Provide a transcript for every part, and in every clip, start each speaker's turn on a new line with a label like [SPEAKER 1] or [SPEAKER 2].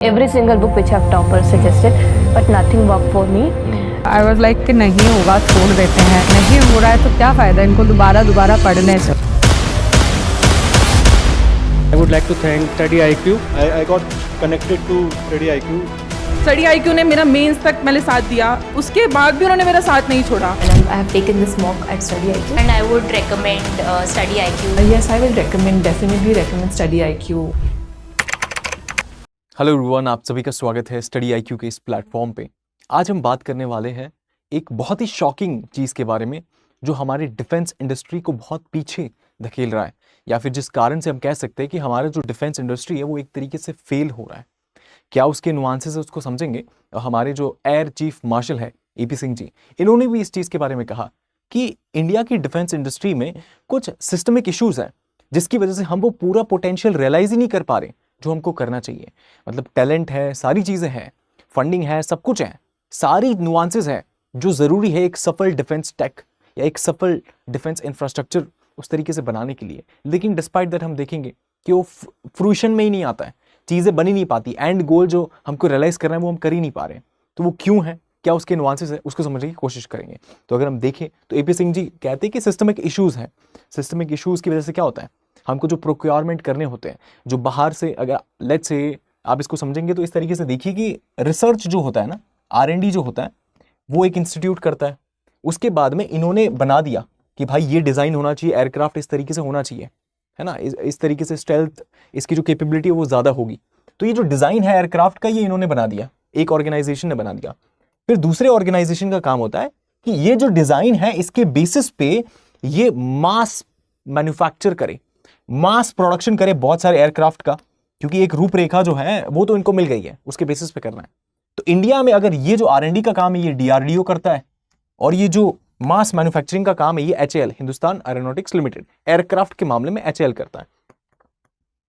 [SPEAKER 1] Every single book which I've toppers suggested, but nothing worked for me.
[SPEAKER 2] I was like कि नहीं होगा छोड़ देते हैं, नहीं हो रहा है तो क्या फ़ायदा इनको दोबारा पढ़ने से।
[SPEAKER 3] I would like to thank Study IQ. I got connected to Study IQ.
[SPEAKER 4] Study IQ ने मेरा मेंस तक मैंने साथ दिया, उसके बाद भी उन्होंने मेरा साथ नहीं छोड़ा।
[SPEAKER 5] And I have taken this mock at Study IQ.
[SPEAKER 6] And I would recommend Study IQ.
[SPEAKER 7] Yes, I will definitely recommend Study IQ.
[SPEAKER 8] Hello everyone, आप सभी का स्वागत है स्टडी IQ के इस प्लेटफॉर्म पे। आज हम बात करने वाले हैं एक बहुत ही शॉकिंग चीज़ के बारे में जो हमारे डिफेंस इंडस्ट्री को बहुत पीछे धकेल रहा है, या फिर जिस कारण से हम कह सकते हैं कि हमारा जो डिफेंस इंडस्ट्री है वो एक तरीके से फेल हो रहा है। क्या उसके नुआंसेस है उसको समझेंगे। हमारे जो एयर चीफ मार्शल है AP सिंह जी, इन्होंने भी इस चीज़ के बारे में कहा कि इंडिया की डिफेंस इंडस्ट्री में कुछ सिस्टमिक इश्यूज़ हैं जिसकी वजह से हम वो पूरा पोटेंशियल रियलाइज ही नहीं कर पा रहे जो हमको करना चाहिए। मतलब टैलेंट है, सारी चीज़ें हैं, फंडिंग है, सब कुछ है, सारी नुआंसेस हैं जो ज़रूरी है एक सफल डिफेंस टेक या एक सफल डिफेंस इंफ्रास्ट्रक्चर उस तरीके से बनाने के लिए। लेकिन डिस्पाइट दैट हम देखेंगे कि वो फ्रूशन में ही नहीं आता है, चीज़ें बन ही नहीं पाती, एंड गोल जो हमको रियलाइज़ करना है वो हम कर ही नहीं पा रहे हैं। तो वो क्यों है, क्या उसके नुआंसेस है, उसको समझने की कोशिश करेंगे। तो अगर हम देखें तो AP सिंह जी कहते हैं कि सिस्टमिक इश्यूज़ हैं। सिस्टमिक इश्यूज़ की वजह से क्या होता है, हमको जो प्रोक्योरमेंट करने होते हैं, जो बाहर से, अगर लेट्स से आप इसको समझेंगे तो इस तरीके से देखिए कि रिसर्च जो होता है ना, R&D जो होता है वो एक इंस्टीट्यूट करता है। उसके बाद में इन्होंने बना दिया कि भाई ये डिज़ाइन होना चाहिए, एयरक्राफ्ट इस तरीके से होना चाहिए, है ना, इस तरीके से स्टेल्थ, इसकी जो कैपेबिलिटी है वो ज़्यादा होगी। तो ये जो डिज़ाइन है एयरक्राफ्ट का, ये इन्होंने बना दिया, एक ऑर्गेनाइजेशन ने बना दिया। फिर दूसरे ऑर्गेनाइजेशन का काम होता है कि ये जो डिज़ाइन है इसके बेसिस पे ये मास मैन्युफैक्चर करे, मास प्रोडक्शन करे बहुत सारे एयरक्राफ्ट का, क्योंकि एक रूपरेखा जो है वो तो इनको मिल गई है, उसके बेसिस पे करना है। तो इंडिया में अगर ये जो R&D का काम है ये DRDO करता है, और ये जो मास मैन्युफैक्चरिंग का काम है ये HAL, Hindustan aeronautics limited, aircraft के मामले में HAL करता है।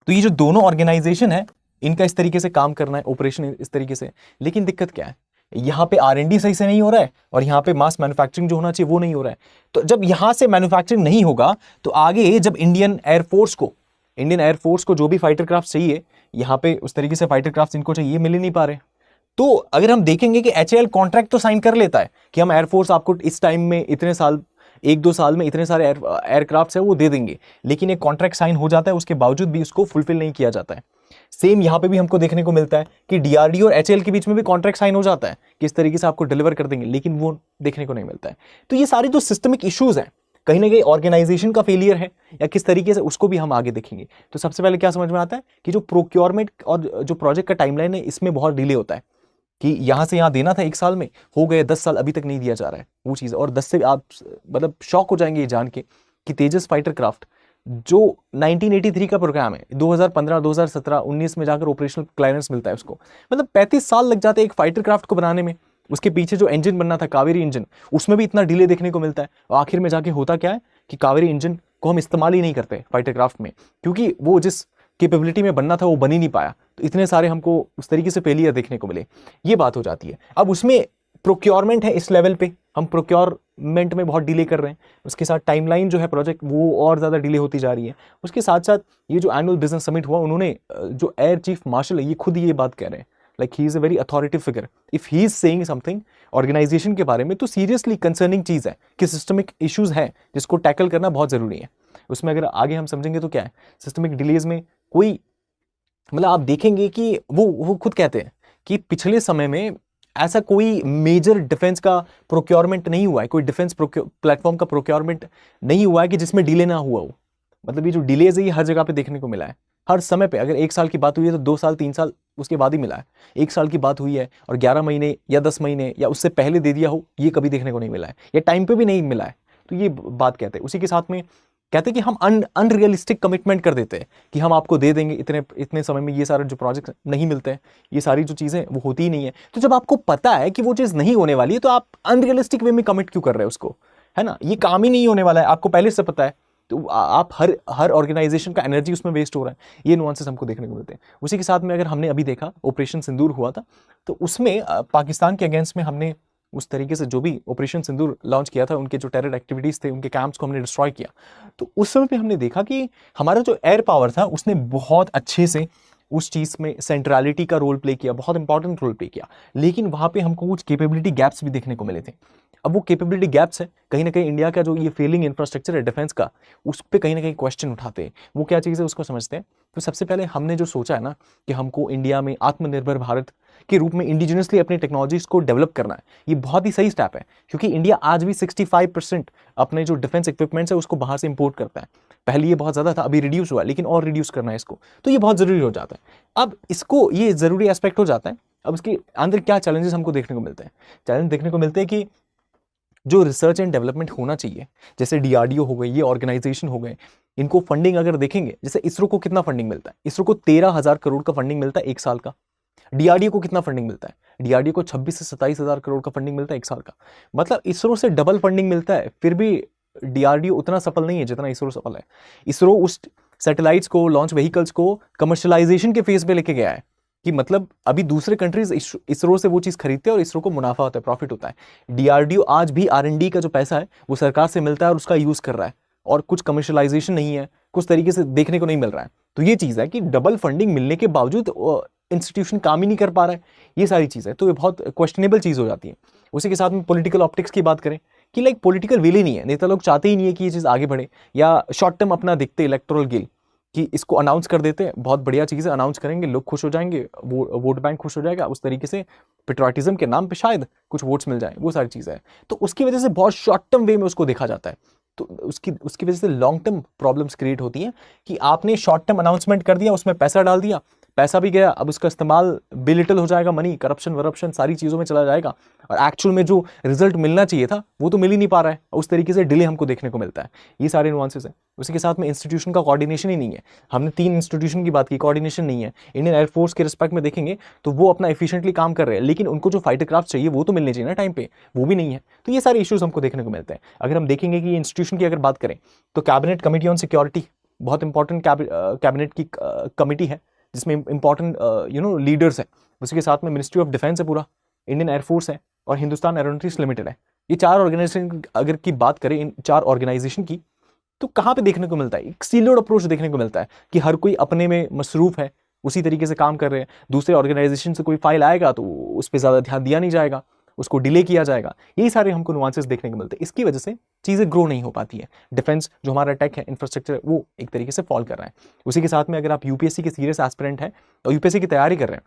[SPEAKER 8] तो ये जो दोनों ऑर्गेनाइजेशन है इनका इस तरीके से काम करना है, ऑपरेशन इस तरीके से। लेकिन दिक्कत क्या है, यहाँ पे R&D सही से नहीं हो रहा है और यहाँ पे मास मैन्युफैक्चरिंग जो होना चाहिए वो नहीं हो रहा है। तो जब यहाँ से मैन्युफैक्चरिंग नहीं होगा तो आगे जब इंडियन एयरफोर्स को जो भी फाइटर क्राफ्ट चाहिए, यहाँ पे उस तरीके से फाइटर क्राफ्ट इनको चाहिए, मिल ही नहीं पा रहे। तो अगर हम देखेंगे कि HAL कॉन्ट्रैक्ट तो साइन कर लेता है कि हम एयरफोर्स आपको इस टाइम में इतने साल, 1-2 साल में इतने सारे एयरक्राफ्ट है वो दे देंगे, लेकिन एक कॉन्ट्रैक्ट साइन हो जाता है, उसके बावजूद भी उसको फुलफिल नहीं किया जाता है। सेम यहाँ पे भी हमको देखने को मिलता है कि DRDO और HAL के बीच में भी कॉन्ट्रैक्ट साइन हो जाता है कि इस तरीके से आपको डिलीवर कर देंगे, लेकिन वो देखने को नहीं मिलता है। तो ये सारी जो सिस्टमिक इश्यूज हैं, कहीं ना कहीं ऑर्गेनाइजेशन का फेलियर है या किस तरीके से, उसको भी हम आगे देखेंगे। तो सबसे पहले क्या समझ में आता है कि जो प्रोक्योरमेंट और जो प्रोजेक्ट का टाइमलाइन है इसमें बहुत डिले होता है कि यहाँ से यहाँ देना था 1 साल में, हो गए 10 साल, अभी तक नहीं दिया जा रहा है वो चीज़। और 10 से आप मतलब शॉक हो जाएंगे ये जान के कि तेजस फाइटर क्राफ्ट जो 1983 का प्रोग्राम है, 2015, 2017, 19 में जाकर ऑपरेशनल क्लियरेंस मिलता है उसको, मतलब 35 साल लग जाते हैं एक फाइटर क्राफ्ट को बनाने में। उसके पीछे जो इंजन बनना था, कावेरी इंजन, उसमें भी इतना डिले देखने को मिलता है। और आखिर में जाके होता क्या है कि कावेरी इंजन को हम इस्तेमाल ही नहीं करते फाइटर क्राफ्ट में, क्योंकि वो जिस कैपेबिलिटी में बनना था वो बन ही नहीं पाया। तो इतने सारे हमको उस तरीके से फेलियर देखने को मिले, ये बात हो जाती है। अब उसमें प्रोक्योरमेंट है, इस लेवल पे हम प्रोक्योरमेंट में बहुत डिले कर रहे हैं, उसके साथ टाइमलाइन जो है प्रोजेक्ट वो और ज़्यादा डिले होती जा रही है। उसके साथ साथ ये जो एनुअल बिजनेस समिट हुआ, उन्होंने जो एयर चीफ मार्शल है ये खुद ये बात कह रहे हैं, like he is a very authoritative figure, if he is saying something organisation के बारे में, तो सीरियसली कंसर्निंग चीज़ है कि सिस्टमिक इश्यूज़ है जिसको टैकल करना बहुत ज़रूरी है। उसमें अगर आगे हम समझेंगे तो क्या है, सिस्टमिक डिलेज में कोई, मतलब आप देखेंगे कि वो खुद कहते हैं कि पिछले समय में ऐसा कोई मेजर डिफेंस का प्रोक्योरमेंट नहीं हुआ है, कोई डिफेंस प्लेटफॉर्म का प्रोक्योरमेंट नहीं हुआ है कि जिसमें डिले ना हुआ हो। मतलब ये जो डिलेज है ये हर जगह पे देखने को मिला है, हर समय पे। अगर 1 साल की बात हुई है तो 2 साल 3 साल उसके बाद ही मिला है। 1 साल की बात हुई है और 11 महीने या 10 महीने या उससे पहले दे दिया हो, ये कभी देखने को नहीं मिला है, या टाइम पे भी नहीं मिला है। तो ये बात कहते हैं। उसी के साथ में कहते हैं कि हम अनरियलिस्टिक कमिटमेंट कर देते हैं कि हम आपको दे देंगे इतने समय में, ये सारे जो प्रोजेक्ट नहीं मिलते हैं, ये सारी जो चीज़ें वो होती ही नहीं है। तो जब आपको पता है कि वो चीज़ नहीं होने वाली है तो आप अनरियलिस्टिक वे में कमिट क्यों कर रहे हैं उसको, है ना, ये काम ही नहीं होने वाला है, आपको पहले से पता है। तो आप हर ऑर्गेनाइजेशन का एनर्जी उसमें वेस्ट हो रहा है, ये नुआंसेस हमको देखने को मिलते हैं। उसी के साथ में अगर हमने अभी देखा ऑपरेशन सिंदूर हुआ था, तो उसमें पाकिस्तान के अगेंस्ट में हमने उस तरीके से जो भी ऑपरेशन सिंदूर लॉन्च किया था, उनके जो टेरर एक्टिविटीज़ थे, उनके कैंप्स को हमने डिस्ट्रॉय किया। तो उस समय पे हमने देखा कि हमारा जो एयर पावर था उसने बहुत अच्छे से उस चीज़ में सेंट्रलिटी का रोल प्ले किया, बहुत इंपॉर्टेंट रोल प्ले किया, लेकिन वहाँ पे हमको कुछ कैपेबिलिटी गैप्स भी देखने को मिले थे। अब वो कैपेबिलिटी गैप्स है, कहीं ना कहीं इंडिया का जो ये फेलिंग इंफ्रास्ट्रक्चर है डिफेंस का, उस पर कहीं ना कहीं क्वेश्चन उठाते हैं। वो क्या चीज़ है उसको समझते हैं। तो सबसे पहले हमने जो सोचा है ना कि हमको इंडिया में आत्मनिर्भर भारत के रूप में इंडिजिनसली अपनी टेक्नोलॉजीज को डेवलप करना है, ये बहुत ही सही स्टेप है, क्योंकि इंडिया आज भी 65% अपने जो डिफेंस इक्विपमेंट्स है उसको बाहर से इंपोर्ट करता है। पहले ये बहुत ज़्यादा था, अभी रिड्यूस हुआ है, लेकिन और रिड्यूस करना है इसको, तो ये बहुत ज़रूरी हो जाता है। अब इसको ये ज़रूरी एस्पेक्ट हो जाता है। अब इसके अंदर क्या चैलेंजेस हमको देखने को मिलते हैं? चैलेंज देखने को मिलते हैं कि जो रिसर्च एंड डेवलपमेंट होना चाहिए, जैसे DRDO हो गए, ये ऑर्गेनाइजेशन हो गए, इनको फंडिंग अगर देखेंगे, जैसे इसरो को कितना फंडिंग मिलता है? इसरो को 13,000 करोड़ का फंडिंग मिलता है एक साल का। DRDO को कितना फंडिंग मिलता है? DRDO को 26 से 27,000 करोड़ का फंडिंग मिलता है एक साल का। मतलब इसरो से डबल फंडिंग मिलता है, फिर भी DRDO उतना सफल नहीं है जितना इसरो सफल है। इसरो उस सैटेलाइट्स को, लॉन्च व्हीकल्स को कमर्शलाइजेशन के फेज पे लेके गया है, कि मतलब अभी दूसरे कंट्रीज इसरो से वो चीज़ खरीदते हैं और इसरो को मुनाफा होता है, प्रॉफिट होता है। DRDO आज भी R&D का जो पैसा है वो सरकार से मिलता है और उसका यूज़ कर रहा है, और कुछ कमर्शलाइजेशन नहीं है, कुछ तरीके से देखने को नहीं मिल रहा है। तो ये चीज़ है कि डबल फंडिंग मिलने के बावजूद इंस्टीट्यूशन काम ही नहीं कर पा रहा है, ये सारी चीज़ है। तो ये बहुत क्वेश्चनेबल चीज़ हो जाती है। उसी के साथ में पॉलिटिकल ऑप्टिक्स की बात करें कि लाइक पॉलिटिकल विल ही नहीं है, नेता लोग चाहते ही नहीं है कि ये चीज़ आगे बढ़े, या शॉर्ट टर्म अपना देखते इलेक्टोरल गेल कि इसको अनाउंस कर देते हैं, बहुत बढ़िया चीज़ है, अनाउंस करेंगे, लोग खुश हो जाएंगे, वोट बैंक खुश हो जाएगा, उस तरीके से पेट्रियाटिज्म के नाम पे शायद कुछ वोट्स मिल जाए, वो सारी चीज़ें हैं। तो उसकी वजह से बहुत शॉर्ट टर्म वे में उसको देखा जाता है। तो उसकी वजह से लॉन्ग टर्म प्रॉब्लम्स क्रिएट होती हैं कि आपने शॉर्ट टर्म अनाउंसमेंट कर दिया, उसमें पैसा डाल दिया, पैसा भी गया, अब उसका इस्तेमाल बेलिटल हो जाएगा, मनी करप्शन वरप्शन सारी चीज़ों में चला जाएगा, और एक्चुअल में जो रिजल्ट मिलना चाहिए था वो तो मिल ही नहीं पा रहा है, उस तरीके से डिले हमको देखने को मिलता है। ये सारे नुआंसेस हैं। उसी के साथ में इंस्टीट्यूशन का कोऑर्डिनेशन ही नहीं है। हमने 3 इंस्टीट्यूशन की बात की, कोऑर्डिनेशन नहीं है। इंडियन एयरफोर्स के रिस्पेक्ट में देखेंगे तो वो अपना एफिशिएंटली काम कर रहे हैं, लेकिन उनको जो फाइटर क्राफ्ट चाहिए वो तो मिलने चाहिए ना टाइम पे, वो भी नहीं है। तो ये सारे इश्यूज हमको देखने को मिलते हैं। अगर हम देखेंगे कि इंस्टीट्यूशन की अगर बात करें तो कैबिनेट कमेटी ऑन सिक्योरिटी बहुत इंपॉर्टेंट कैबिनेट की कमेटी है, जिसमें इंपॉर्टेंट लीडर्स हैं। उसी के साथ में मिनिस्ट्री ऑफ डिफेंस है, पूरा इंडियन एयरफोर्स है, और हिंदुस्तान एरोनॉटिक्स लिमिटेड है। ये 4 ऑर्गेनाइजेशन अगर की बात करें, इन 4 ऑर्गेनाइजेशन की, तो कहाँ पे देखने को मिलता है? एक सीलोड अप्रोच देखने को मिलता है कि हर कोई अपने में मसरूफ है, उसी तरीके से काम कर रहे हैं। दूसरे ऑर्गेनाइजेशन से कोई फाइल आएगा तो उस पर ज़्यादा ध्यान दिया नहीं जाएगा, उसको डिले किया जाएगा। यही सारे हमको नुआंसेस देखने को मिलते हैं। इसकी वजह से चीज़ें ग्रो नहीं हो पाती है। डिफेंस जो हमारा टेक है, इंफ्रास्ट्रक्चर, वो एक तरीके से फॉल कर रहा है। उसी के साथ में अगर आप UPSC के सीरियस एस्पिरेंट हैं और UPSC की तैयारी कर रहे हैं,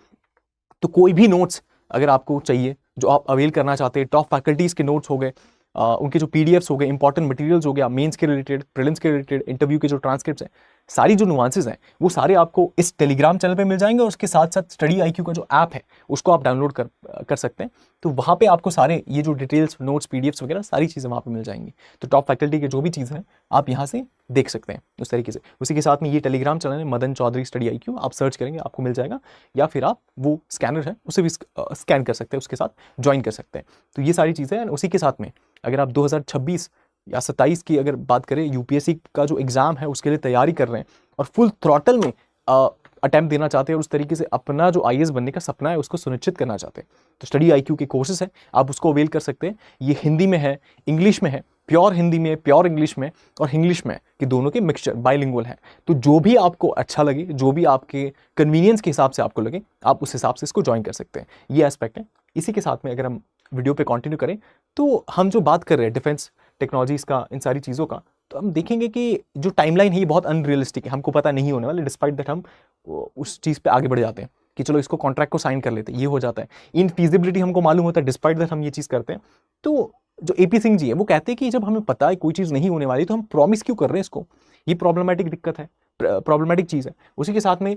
[SPEAKER 8] तो कोई भी नोट्स अगर आपको चाहिए जो आप अवेल करना चाहते हैं, टॉप फैकल्टीज़ के नोट्स हो गए, उनके जो PDFs हो गए, इंपॉर्टेंट मटेरियल्स हो गया, मेंस के रिलेटेड, प्रीलिम्स के रिलेटेड, इंटरव्यू के जो ट्रांसक्रिप्ट्स हैं, सारी जो नुआंसेस हैं वो सारे आपको इस टेलीग्राम चैनल पे मिल जाएंगे। और उसके साथ साथ स्टडी IQ का जो ऐप है उसको आप डाउनलोड कर सकते हैं। तो वहाँ पे आपको सारे ये जो डिटेल्स, नोट्स, PDFs वगैरह सारी चीज़ें वहाँ पे मिल जाएंगी। तो टॉप फैकल्टी के जो भी चीज़ हैं आप यहाँ से देख सकते हैं उस तरीके से। उसी के साथ में ये टेलीग्राम चैनल है मदन चौधरी स्टडी IQ, आप सर्च करेंगे आपको मिल जाएगा, या फिर आप वो स्कैनर है उसे भी स्कैन कर सकते हैं, उसके साथ ज्वाइन कर सकते हैं। तो ये सारी चीज़ें हैं। उसी के साथ में अगर आप 2026 या 27 की अगर बात करें, UPSC का जो एग्ज़ाम है उसके लिए तैयारी कर रहे हैं और फुल थ्रॉटल में अटैम्प्ट देना चाहते हैं, और उस तरीके से अपना जो IAS बनने का सपना है उसको सुनिश्चित करना चाहते हैं, तो स्टडी IQ के कोर्सेज हैं, आप उसको अवेल कर सकते हैं। ये हिंदी में है, इंग्लिश में है, प्योर हिंदी में, प्योर इंग्लिश में और इंग्लिश में, कि दोनों के मिक्सचर बाइलिंगुअल है। तो जो भी आपको अच्छा लगे, जो भी आपके कन्वीनियंस के हिसाब से आपको लगे, आप उस हिसाब से इसको ज्वाइन कर सकते हैं। ये एस्पेक्ट है। इसी के साथ में अगर हम वीडियो पे कंटिन्यू करें, तो हम जो बात कर रहे हैं डिफेंस टेक्नोलॉजीज़ का, इन सारी चीज़ों का, तो हम देखेंगे कि जो टाइमलाइन है ये बहुत अनरियलिस्टिक है, हमको पता नहीं होने वाले, डिस्पाइट दैट हम उस चीज़ पे आगे बढ़ जाते हैं कि चलो इसको कॉन्ट्रैक्ट को साइन कर लेते हैं, ये हो जाता है। इन फिजिबिलिटी हमको मालूम होता है, डिस्पाइट दैट हम ये चीज़ करते हैं। तो जो AP सिंह जी है वो कहते हैं कि जब हमें पता है कोई चीज़ नहीं होने वाली तो हम प्रॉमिस क्यों कर रहे हैं इसको, ये प्रॉब्लमेटिक दिक्कत है, प्रॉब्लमेटिक चीज़ है। उसी के साथ में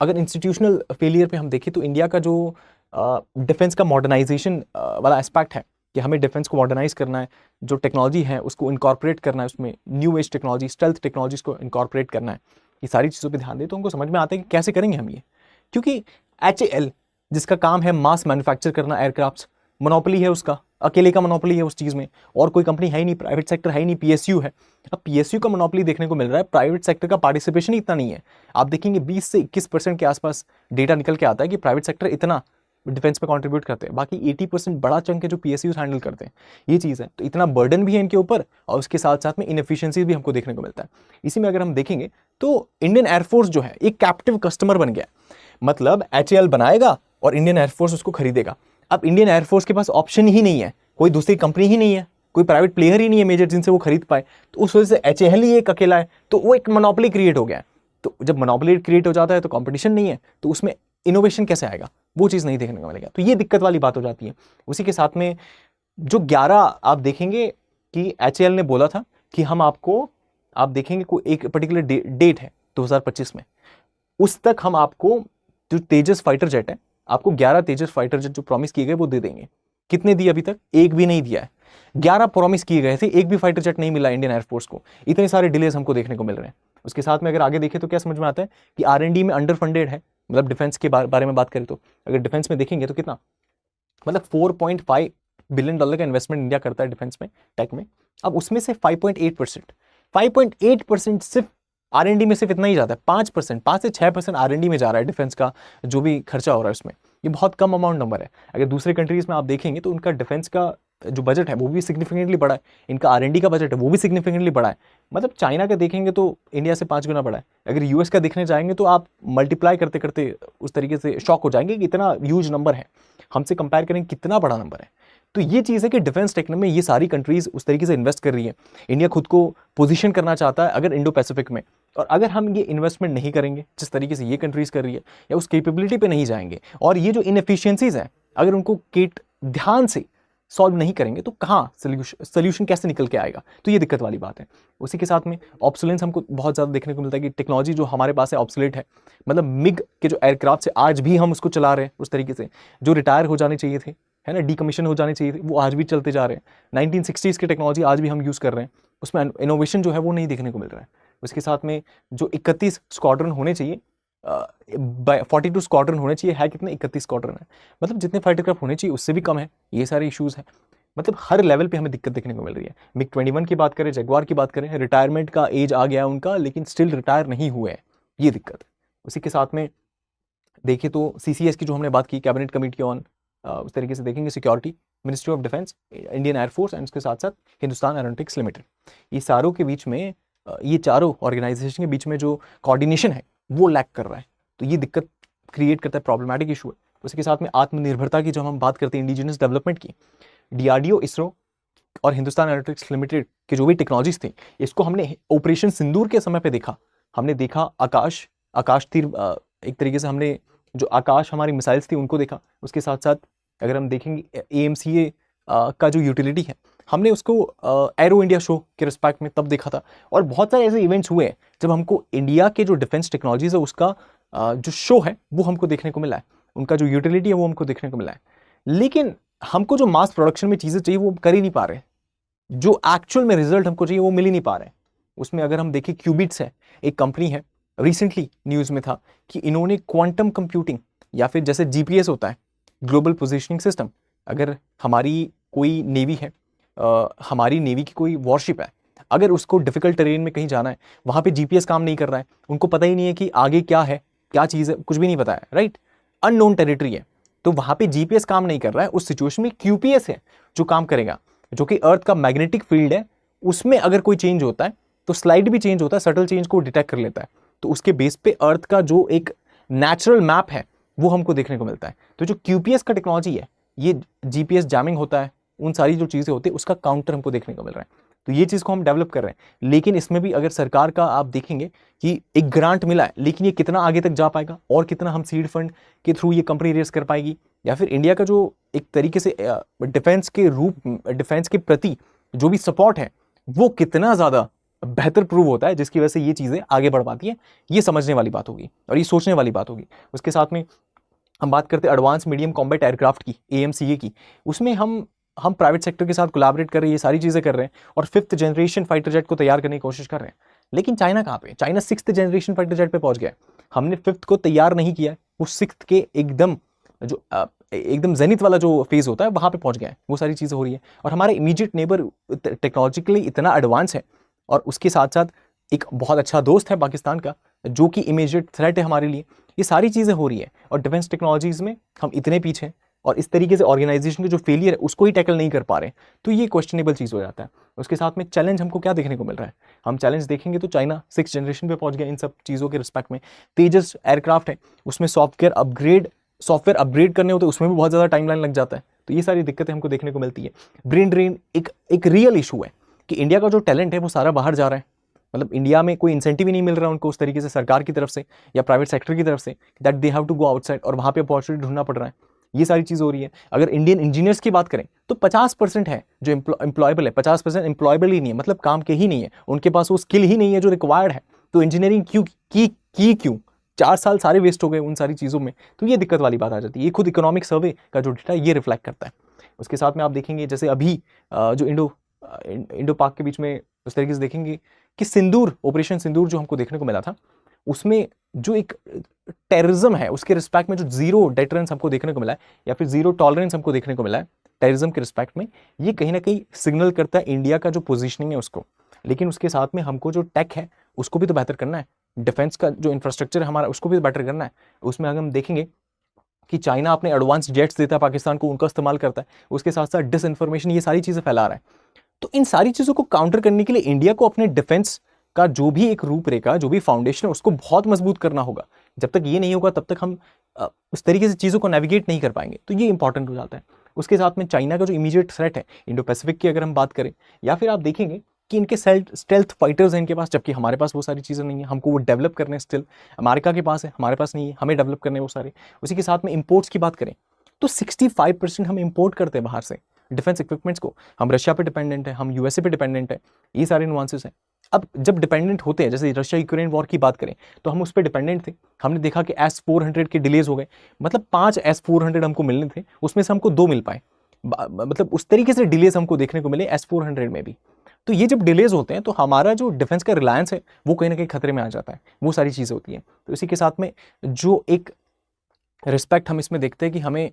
[SPEAKER 8] अगर इंस्टीट्यूशनल फेलियर पे हम देखें तो इंडिया का जो डिफेंस का मॉडर्नाइजेशन वाला एस्पेक्ट है कि हमें डिफेंस को मॉडर्नाइज करना है, जो टेक्नोलॉजी है उसको इनकॉर्पोरेट करना है, उसमें new age technology, stealth technologies को इनकॉर्पोरेट करना है, ये सारी चीज़ों पे ध्यान दें तो उनको समझ में आता है कि कैसे करेंगे हम ये। क्योंकि HAL जिसका काम है मास मैन्युफैक्चर करना एयरक्राफ्ट, मोनोपोली है उसका, अकेले का मोनोपोली है उस चीज़ में, और कोई कंपनी है ही नहीं, प्राइवेट सेक्टर है ही नहीं, PSU है। अब PSU का मोनोपोली देखने को मिल रहा है, प्राइवेट सेक्टर का पार्टिसिपेशन इतना नहीं है। आप देखेंगे 20 से 21% के आसपास डेटा निकल के आता है कि प्राइवेट सेक्टर इतना डिफेंस में कंट्रीब्यूट करते हैं, बाकी 80% बड़ा चंक है जो PSUs हैंडल करते हैं। ये चीज़ है, तो इतना बर्डन भी है इनके ऊपर और उसके साथ साथ में इनएफिशिएंसीज भी हमको देखने को मिलता है। इसी में अगर हम देखेंगे तो इंडियन एयरफोर्स जो है एक कैप्टिव कस्टमर बन गया, मतलब HAL बनाएगा और इंडियन एयरफोर्स उसको खरीदेगा। अब इंडियन एयरफोर्स के पास ऑप्शन ही नहीं है, कोई दूसरी कंपनी ही नहीं है, कोई प्राइवेट प्लेयर ही नहीं है मेजर जिनसे वो खरीद पाए, तो उस वजह से HAL ही एक अकेला है, तो वो एक मोनोपोली क्रिएट हो गया है। तो जब मोनोपोली क्रिएट हो जाता है तो कंपटीशन नहीं है, तो उसमें इनोवेशन कैसे आएगा, वो चीज़ नहीं देखने को मिलेगा। तो ये दिक्कत वाली बात हो जाती है। उसी के साथ में जो 11 आप देखेंगे कि HAL ने बोला था कि हम आपको, आप देखेंगे कोई एक पर्टिकुलर डेट है 2025 में, उस तक हम आपको जो तेजस फाइटर जेट है, आपको 11 तेजस फाइटर जेट जो प्रॉमिस किए गए वो दे देंगे। कितने दिए अभी तक? एक भी नहीं दिया है। 11 प्रॉमिस किए गए थे, एक भी फाइटर जेट नहीं मिला इंडियन एयरफोर्स को। इतने सारे डिलेज हमको देखने को मिल रहे हैं। उसके साथ में अगर आगे देखें तो क्या समझ में आता है कि R&D में अंडर फंडेड है, मतलब डिफेंस के बारे में बात करें तो अगर डिफेंस में देखेंगे तो कितना, मतलब $4.5 बिलियन का इन्वेस्टमेंट इंडिया करता है डिफेंस में, टेक में। अब उसमें से 5.8% सिर्फ R&D में सिर्फ इतना ही जाता है। 5% से 6% R&D में जा रहा है डिफेंस का जो भी खर्चा हो रहा है उसमें। ये बहुत कम अमाउंट नंबर है। अगर दूसरे कंट्रीज में आप देखेंगे तो उनका डिफेंस का जो बजट है वो भी सिग्निफिकेंटली बड़ा है, इनका R&D का बजट है वो भी सिग्निफिकेंटली बड़ा है। मतलब चाइना का देखेंगे तो इंडिया से 5 गुना बड़ा है। अगर US का देखने जाएंगे तो आप मल्टीप्लाई करते करते उस तरीके से शॉक हो जाएंगे कि इतना ह्यूज नंबर है, हमसे कंपेयर करेंगे कितना बड़ा नंबर है। तो ये चीज़ है कि डिफेंस टेक में ये सारी कंट्रीज उस तरीके से इन्वेस्ट कर रही है। इंडिया खुद को पोजीशन करना चाहता है अगर इंडो पैसिफिक में, और अगर हम ये इन्वेस्टमेंट नहीं करेंगे जिस तरीके से ये कंट्रीज कर रही है या उस कैपेबिलिटी पे नहीं जाएंगे, और ये जो इनएफिशिएंसीज हैं अगर उनको ध्यान से सॉल्व नहीं करेंगे तो कहाँ सोल्यूशन कैसे निकल के आएगा। तो ये दिक्कत वाली बात है। उसी के साथ में ऑब्सोलेंस हमको बहुत ज़्यादा देखने को मिलता है कि टेक्नोलॉजी जो हमारे पास है ऑब्सोलेट है। मतलब मिग के जो एयरक्राफ्ट से आज भी हम उसको चला रहे हैं उस तरीके से, जो रिटायर हो जाने चाहिए थे, है ना, डीकमीशन हो जाने चाहिए थे, वो आज भी चलते जा रहे हैं। 1960s की टेक्नोलॉजी आज भी हम यूज़ कर रहे हैं, उसमें इनोवेशन जो है वो नहीं देखने को मिल रहा है। उसके साथ में जो 31 स्क्वाड्रन होने चाहिए, 42 स्क्वाड्रन होने चाहिए, है कितने? 31 स्क्वाड्रन है। मतलब जितने फाइटर क्राफ्ट होने चाहिए उससे भी कम है। ये सारे इश्यूज़ हैं। मतलब हर लेवल पे हमें दिक्कत देखने को मिल रही है। MiG-21 की बात करें, जगुआर की बात करें, रिटायरमेंट का एज आ गया उनका, लेकिन स्टिल रिटायर नहीं हुए हैं, ये दिक्कत है। उसी के साथ में देखिए तो CCS की जो हमने बात की, कैबिनेट कमेटी ऑन, उस तरीके से देखेंगे security, ministry of defence, Indian air force and उसके साथ साथ हिंदुस्तान एरोनॉटिक्स लिमिटेड, ये सारों के बीच में, ये चारों ऑर्गेनाइजेशन के बीच में जो कोऑर्डिनेशन है वो लैक कर रहा है। तो ये दिक्कत क्रिएट करता है, प्रॉब्लमैटिक इशू है। उसके साथ में आत्मनिर्भरता की जो हम बात करते हैं, इंडिजिनस डेवलपमेंट की, DRDO, इसरो और हिंदुस्तान एरोनॉटिक्स लिमिटेड की जो भी टेक्नोलॉजीज थी, इसको हमने ऑपरेशन सिंदूर के समय पे देखा। हमने देखा आकाश तीर, एक तरीके से हमने जो आकाश हमारी मिसाइल्स थी उनको देखा। उसके साथ साथ अगर हम देखेंगे AMCA का जो यूटिलिटी है, हमने उसको एरो इंडिया शो के रिस्पेक्ट में तब देखा था। और बहुत सारे ऐसे इवेंट्स हुए हैं जब हमको इंडिया के जो डिफेंस टेक्नोलॉजीज है उसका जो शो है वो हमको देखने को मिला है, उनका जो यूटिलिटी है वो हमको देखने को मिला है। लेकिन हमको जो मास प्रोडक्शन में चीज़ें चाहिए वो कर ही नहीं पा रहे, जो एक्चुअल में रिजल्ट हमको चाहिए वो मिल ही नहीं पा रहे। उसमें अगर हम देखें, क्यूबिट्स है, एक कंपनी है, रिसेंटली न्यूज़ में था कि इन्होंने क्वांटम कंप्यूटिंग, या फिर जैसे GPS होता है, ग्लोबल पोजिशनिंग सिस्टम, अगर हमारी कोई नेवी है, हमारी नेवी की कोई वॉरशिप है, अगर उसको डिफिकल्ट टेरेन में कहीं जाना है, वहाँ पे GPS काम नहीं कर रहा है, उनको पता ही नहीं है कि आगे क्या है, क्या चीज़ है, कुछ भी नहीं पता है, राइट, अननोन टेरिटरी है, तो वहाँ पे GPS काम नहीं कर रहा है। उस सिचुएशन में QPS है जो काम करेगा, जो कि अर्थ का मैग्नेटिक फील्ड है, उसमें अगर कोई चेंज होता है तो स्लाइड भी चेंज होता है, सटल चेंज को डिटेक्ट कर लेता है। तो उसके बेस पे अर्थ का जो एक नेचुरल मैप है वो हमको देखने को मिलता है। तो जो QPS का टेक्नोलॉजी है, ये GPS जैमिंग होता है, उन सारी जो चीज़ें होती है उसका काउंटर हमको देखने को मिल रहा है। तो ये चीज़ को हम डेवलप कर रहे हैं। लेकिन इसमें भी अगर सरकार का आप देखेंगे कि एक ग्रांट मिला है, लेकिन ये कितना आगे तक जा पाएगा और कितना हम सीड फंड के थ्रू ये कंपनी रेस कर पाएगी, या फिर इंडिया का जो एक तरीके से डिफेंस के प्रति जो भी सपोर्ट है वो कितना ज़्यादा बेहतर प्रूव होता है, जिसकी वजह से ये चीज़ें आगे बढ़ पाती है, ये समझने वाली बात होगी और ये सोचने वाली बात होगी। उसके साथ में हम बात करते हैं एडवांस मीडियम कॉम्बैट एयरक्राफ्ट की, AMCA की, उसमें हम प्राइवेट सेक्टर के साथ कोलैबोरेट कर रहे हैं, ये सारी चीज़ें कर रहे हैं और 5th जनरेशन फाइटर जेट को तैयार करने की कोशिश कर रहे हैं। लेकिन चाइना कहाँ पे? China 6th generation fighter jet पे पहुंच गया है। हमने 5th को तैयार नहीं किया है, वो 6th के एकदम जेनिथ वाला जो फेज होता है वहाँ पे पहुंच गया है। वो सारी चीज़ें हो रही है और हमारे इमीडिएट नेबर टेक्नोलॉजिकली इतना एडवांस है, और उसके साथ साथ एक बहुत अच्छा दोस्त है पाकिस्तान का, जो कि इमीडिएट थ्रेट है हमारे लिए। ये सारी चीज़ें हो रही है और डिफेंस टेक्नोलॉजीज़ में हम इतने पीछे हैं और इस तरीके से ऑर्गेनाइजेशन के जो फेलियर है उसको ही टैकल नहीं कर पा रहे, तो ये क्वेश्चनेबल चीज़ हो जाता है। उसके साथ में चैलेंज हमको क्या देखने को मिल रहा है, हम चैलेंज देखेंगे तो चाइना 6th जनरेशन पे पहुंच गया इन सब चीज़ों के रिस्पेक्ट में। तेजस एयरक्राफ्ट है, उसमें सॉफ्टवेयर अपग्रेड करने होते हैं, उसमें भी बहुत ज़्यादा टाइमलाइन लग जाता है, तो ये सारी दिक्कतें हमको देखने को मिलती है। ब्रेन ड्रेन एक रियल इशू है कि इंडिया का जो टैलेंट है वो सारा बाहर जा रहा है, मतलब इंडिया में कोई इंसेंटिव ही नहीं मिल रहा उनको उस तरीके से सरकार की तरफ से या प्राइवेट सेक्टर की तरफ से that they have to go outside, और वहाँ पे अपॉर्चुनिटी ढूंढना पड़ रहा है। ये सारी चीज़ हो रही है। अगर इंडियन इंजीनियर्स की बात करें तो 50% है जो एम्प्लॉयबल है, 50% एम्प्लॉयबल ही नहीं है, मतलब काम के ही नहीं है, उनके पास वो स्किल ही नहीं है जो रिक्वायर्ड है। तो इंजीनियरिंग क्यों 4 साल सारे वेस्ट हो गए उन सारी चीज़ों में, तो ये दिक्कत वाली बात आ जाती है। ये खुद इकोनॉमिक सर्वे का जो डेटा ये रिफ्लेक्ट करता है। उसके साथ में आप देखेंगे जैसे अभी जो इंडो पाक के बीच में उस तरीके से देखेंगे कि ऑपरेशन सिंदूर जो हमको देखने को मिला था, उसमें जो एक टेररिज्म है उसके रिस्पेक्ट में जो जीरो डेटरेंस हमको देखने को मिला है या फिर जीरो टॉलरेंस हमको देखने को मिला है टेररिज्म के रिस्पेक्ट में, ये कहीं ना कहीं सिग्नल करता है इंडिया का जो पोजीशनिंग है उसको। लेकिन उसके साथ में हमको जो टेक है उसको भी तो बेहतर करना है, डिफेंस का जो इंफ्रास्ट्रक्चर है हमारा उसको भी बेटर करना है। उसमें अगर हम देखेंगे कि चाइना अपने एडवांस जेट्स देता है पाकिस्तान को, उनका इस्तेमाल करता है, उसके साथ साथ डिसइंफॉर्मेशन ये सारी चीज़ें फैला रहा है। तो इन सारी चीज़ों को काउंटर करने के लिए इंडिया को अपने डिफेंस का जो भी एक रूपरेखा, जो भी फाउंडेशन है उसको बहुत मजबूत करना होगा। जब तक ये नहीं होगा तब तक हम उस तरीके से चीज़ों को नेविगेट नहीं कर पाएंगे, तो ये इंपॉर्टेंट हो जाता है। उसके साथ में चाइना का जो इमीडिएट थ्रेट है इंडो पैसिफिक की अगर हम बात करें, या फिर आप देखेंगे कि इनके स्टेल्थ फाइटर्स हैं इनके पास, जबकि हमारे पास वो सारी चीज़ें नहीं है, हमको वो डेवलप करने स्टिल अमेरिका के पास है, हमारे पास नहीं है, हमें डेवलप करने वो सारे। उसी के साथ में इंपोर्ट्स की बात करें तो 65% हम इंपोर्ट करते हैं बाहर से डिफेंस इक्विपमेंट्स को। हम रशिया पे डिपेंडेंट है, हम यूएसए पे डिपेंडेंट है, ये सारे नुआंसेस हैं। अब जब डिपेंडेंट होते हैं, जैसे रशिया यूक्रेन वॉर की बात करें तो हम उस पर डिपेंडेंट थे, हमने देखा कि S-400 के डिलेज हो गए, मतलब 5 S-400 हमको मिलने थे, उसमें से हमको 2 मिल पाए, मतलब उस तरीके से डिलेज हमको देखने को मिले S-400 में भी। तो ये जब डिलेज होते हैं तो हमारा जो डिफेंस का रिलायंस है वो कहीं ना कहीं खतरे में आ जाता है, वो सारी चीज़ें होती हैं। तो इसी के साथ में जो एक रिस्पेक्ट हम इसमें देखते हैं कि हमें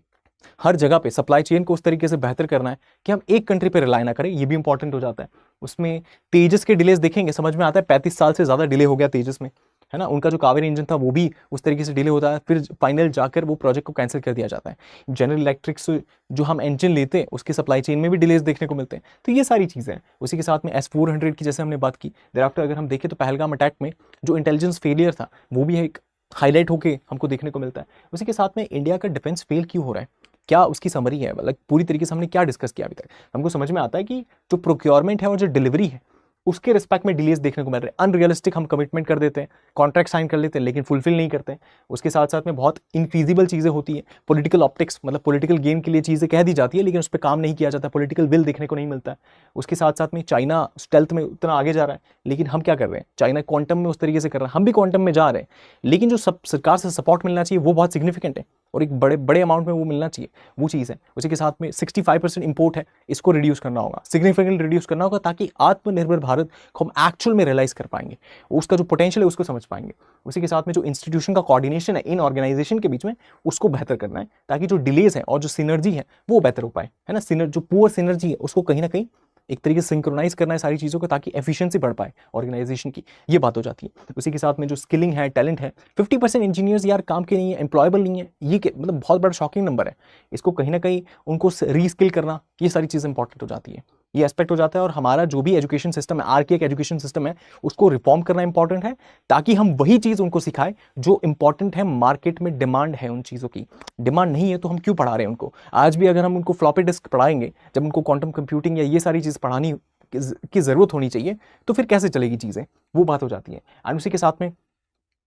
[SPEAKER 8] हर जगह पे सप्लाई चेन को उस तरीके से बेहतर करना है कि हम एक कंट्री पे रिलाई ना करें, ये भी इंपॉर्टेंट हो जाता है। उसमें तेजस के डिलेज देखेंगे, समझ में आता है 35 साल से ज़्यादा डिले हो गया तेजस में, है ना। उनका जो कावेरी इंजन था वो भी उस तरीके से डिले होता है, फिर फाइनल जाकर वो प्रोजेक्ट को कैंसिल कर दिया जाता है। जनरल इलेक्ट्रिक से जो हम इंजन लेते हैं उसकी सप्लाई चेन में भी डिलेज देखने को मिलते हैं। तो ये सारी चीज़ें हैं। उसी के साथ में S-400 की जैसे हमने बात की, देयरआफ्टर अगर हम देखें तो पहलगाम अटैक में जो इंटेलिजेंस फेलियर था वो भी एक हाईलाइट होकर हमको देखने को मिलता है। उसी के साथ में इंडिया का डिफेंस फेल क्यों हो रहा है, क्या उसकी समरी है, मतलब पूरी तरीके से हमने क्या डिस्कस किया अभी तक। हमको समझ में आता है कि जो प्रोक्योरमेंट है और जो डिलीवरी है उसके रिस्पेक्ट में डिलेज देखने को मिल रहे हैं। अनरियलिस्टिक हम कमिटमेंट कर देते हैं, कॉन्ट्रैक्ट साइन कर लेते हैं लेकिन फुलफिल नहीं करते हैं। उसके साथ साथ में बहुत इनफीजिबल चीज़ें होती हैं, पॉलिटिकल ऑप्टिक्स, मतलब पॉलिटिकल गेम के लिए चीज़ें कह दी जाती है लेकिन उस पर काम नहीं किया जाता, पॉलिटिकल विल देखने को नहीं मिलता है। उसके साथ साथ में चाइना स्टेल्थ में उतना आगे जा रहा है लेकिन हम क्या कर रहे हैं, चाइना क्वांटम में उस तरीके से कर रहा है, हम भी क्वांटम में जा रहे हैं, लेकिन जो सरकार से सपोर्ट मिलना चाहिए वो बहुत सिग्निफिकेंट है और एक बड़े अमाउंट में वो मिलना चाहिए, वो चीज़ है। उसी के साथ में 65% इंपोर्ट है, इसको रिड्यूस करना होगा, सिग्निफिकेंट रिड्यूस करना होगा, ताकि आत्मनिर्भर भारत को हम एक्चुअल में रियलाइज कर पाएंगे, उसका जो पोटेंशियल है उसको समझ पाएंगे। उसी के साथ में जो इंस्टीट्यूशन का कोऑर्डिनेशन है इन ऑर्गेनाइजेशन के बीच में उसको बेहतर करना है, ताकि जो डिलेज है और जो सिनर्जी है वो बेहतर हो पाए, है ना। जो पुअर सिनर्जी है उसको कहीं ना कहीं एक तरीके से सिंक्रोनाइज करना है सारी चीज़ों को, ताकि एफिशिएंसी बढ़ पाए ऑर्गेनाइजेशन की, ये बात हो जाती है। उसी के साथ में जो स्किलिंग है, टैलेंट है, 50% इंजीनियर्स यार काम के नहीं है, एम्प्लॉयबल नहीं है, ये मतलब बहुत बड़ा शॉकिंग नंबर है। इसको कहीं ना कहीं उनको रीस्किल करना, ये सारी चीज़ें इंपॉर्टेंट हो जाती है, ये एस्पेक्ट हो जाता है। और हमारा जो भी एजुकेशन सिस्टम है, आर्किक एजुकेशन सिस्टम है, उसको रिफॉर्म करना इंपॉर्टेंट है, ताकि हम वही चीज़ उनको सिखाएं जो इंपॉर्टेंट है, मार्केट में डिमांड है उन चीज़ों की। डिमांड नहीं है तो हम क्यों पढ़ा रहे हैं उनको। आज भी अगर हम उनको फ्लॉपी डिस्क पढ़ाएंगे, जब उनको क्वांटम कंप्यूटिंग या ये सारी चीज़ पढ़ानी की ज़रूरत होनी चाहिए, तो फिर कैसे चलेगी चीज़ें, वो बात हो जाती है। एंड उसी के साथ में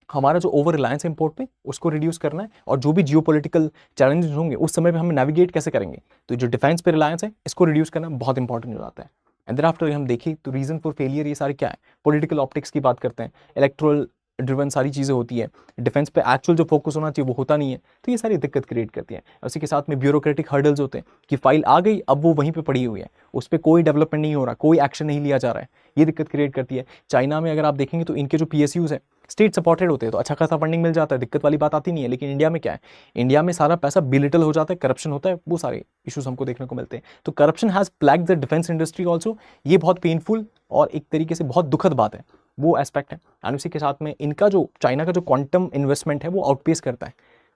[SPEAKER 8] हमारा जो ओवर रिलायंस है इंपोर्ट पे, उसको रिड्यूस करना है, और जो भी जियोपॉलिटिकल चैलेंजेस होंगे उस समय पे हम नेविगेट कैसे करेंगे, तो जो डिफेंस पे रिलायंस है इसको रिड्यूस करना बहुत इंपॉर्टेंट हो जाता है। एंड देयर आफ्टर हम देखें तो रीजन फॉर फेलियर ये सारे क्या है, पॉलिटिकल ऑप्टिक्स की बात करते हैं, इलेक्ट्रल ड्रिवन सारी चीज़ें होती है, डिफेंस पे एक्चुअल जो फोकस होना चाहिए वो होता नहीं है, तो ये सारी दिक्कत क्रिएट करती है। उसी के साथ में ब्यूरोक्रेटिक हर्डल्स होते हैं कि फाइल आ गई, अब वो वहीं पे पड़ी हुई है, उस पर कोई डेवलपमेंट नहीं हो रहा, कोई एक्शन नहीं लिया जा रहा है, ये दिक्कत क्रिएट करती है। चाइना में अगर आप देखेंगे तो इनके जो PSUs है स्टेट सपोर्टेड होते हैं, तो अच्छा खासा फंडिंग मिल जाता है, दिक्कत वाली बात आती नहीं है। लेकिन इंडिया में क्या है, इंडिया में सारा पैसा बिलिटल हो जाता है, करप्शन होता है, वो सारे इश्यूज हमको देखने को मिलते हैं। तो corruption has plagued the defence industry also, ये बहुत पेनफुल और एक तरीके से बहुत दुखद बात है वो एस्पेक्ट है। एंड उसी के साथ में इनका जो चाइना का जो क्वांटम इन्वेस्टमेंट है वो आउटपेस करता है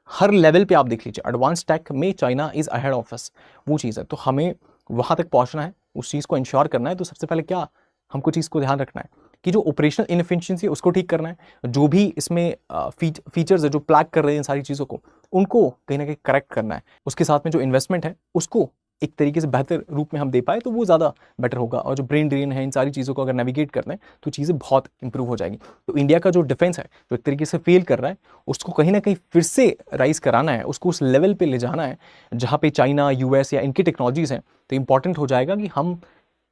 [SPEAKER 8] हर लेवल पे। आप देख लीजिए एडवांस टेक में China is ahead of us, वो चीज़ है। तो हमें वहाँ तक पहुँचना है, उस चीज़ को इंश्योर करना है। तो सबसे पहले क्या हमको चीज़ को ध्यान रखना है कि जो ऑपरेशनल इनएफिशिएंसी है उसको ठीक करना है, जो भी इसमें फीचर्स है जो प्लैग कर रहे हैं इन सारी चीज़ों को, उनको कहीं ना कहीं करेक्ट करना है। उसके साथ में जो इन्वेस्टमेंट है उसको एक तरीके से बेहतर रूप में हम दे पाए तो वो ज़्यादा बेटर होगा। और जो ब्रेन ड्रेन है इन सारी चीज़ों को अगर नेविगेट करना है तो चीज़ें बहुत इंप्रूव हो जाएगी। तो इंडिया का जो डिफेंस है जो एक तरीके से फेल कर रहा है उसको कहीं ना कहीं फिर से राइज कराना है, उसको उस लेवल पे ले जाना है जहाँ पे चाइना, यूएस या इनकी टेक्नोलॉजीज़ हैं। तो इंपॉर्टेंट हो जाएगा कि हम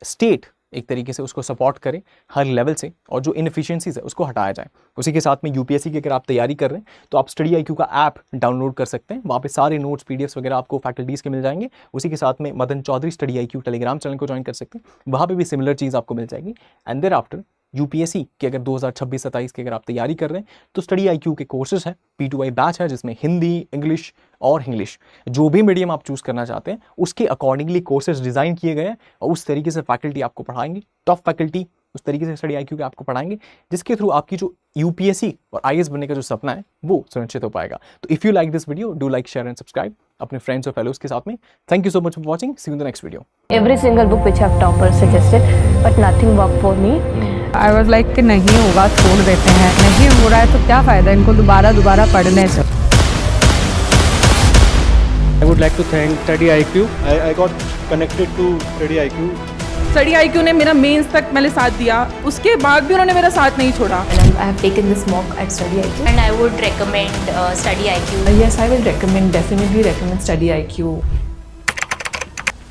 [SPEAKER 8] स्टेट एक तरीके से उसको सपोर्ट करें हर लेवल से और जो इनएफिशिएंसीज है उसको हटाया जाए। उसी के साथ में यूपीएससी की अगर आप तैयारी कर रहे हैं तो आप स्टडी आईक्यू का ऐप डाउनलोड कर सकते हैं। वहाँ पे सारे नोट्स, पीडीएफ्स वगैरह आपको फैकल्टीज़ के मिल जाएंगे। उसी के साथ में Madan Chaudhary study IQ Telegram channel को ज्वाइन कर सकते हैं, वहाँ पे भी सिमिलर चीज़ आपको मिल जाएगी। एंड देयर आफ्टर यूपीएससी की अगर 2026-27 की अगर आप तैयारी कर रहे हैं तो स्टडी आईक्यू के कोर्सेज हैं, P2I बैच है जिसमें हिंदी, इंग्लिश और इंग्लिश जो भी मीडियम आप चूज़ करना चाहते हैं उसके अकॉर्डिंगली कोर्सेज डिज़ाइन किए गए हैं और उस तरीके से फैकल्टी आपको पढ़ाएंगे, टॉप फैकल्टी उस तरीके से स्टडी आईक्यू के आपको पढ़ाएंगे जिसके थ्रू आपकी जो यूपीएससी और आईएएस बनने का जो सपना है वो सुनिश्चित हो पाएगा। तो if you like this video do like, share and subscribe अपने फ्रेंड्स और फेलोज के साथ में। Thank you so much for watching, see you in the next video.
[SPEAKER 1] Every single book which have toppers suggested, but nothing worked for me.
[SPEAKER 2] I was like कि नहीं होगा छोड़ देते हैं, नहीं हो रहा है तो क्या फ़ायदा इनको दोबारा पढ़ने से।
[SPEAKER 3] I would like to thank Study IQ. I got connected to Study IQ.
[SPEAKER 4] Study IQ ने मेरा मेंस तक मैंने साथ दिया, उसके बाद भी उन्होंने मेरा साथ नहीं छोड़ा।
[SPEAKER 5] And I have taken this mock at Study IQ.
[SPEAKER 6] And I would recommend Study IQ.
[SPEAKER 7] Yes, I will recommend, definitely recommend Study IQ.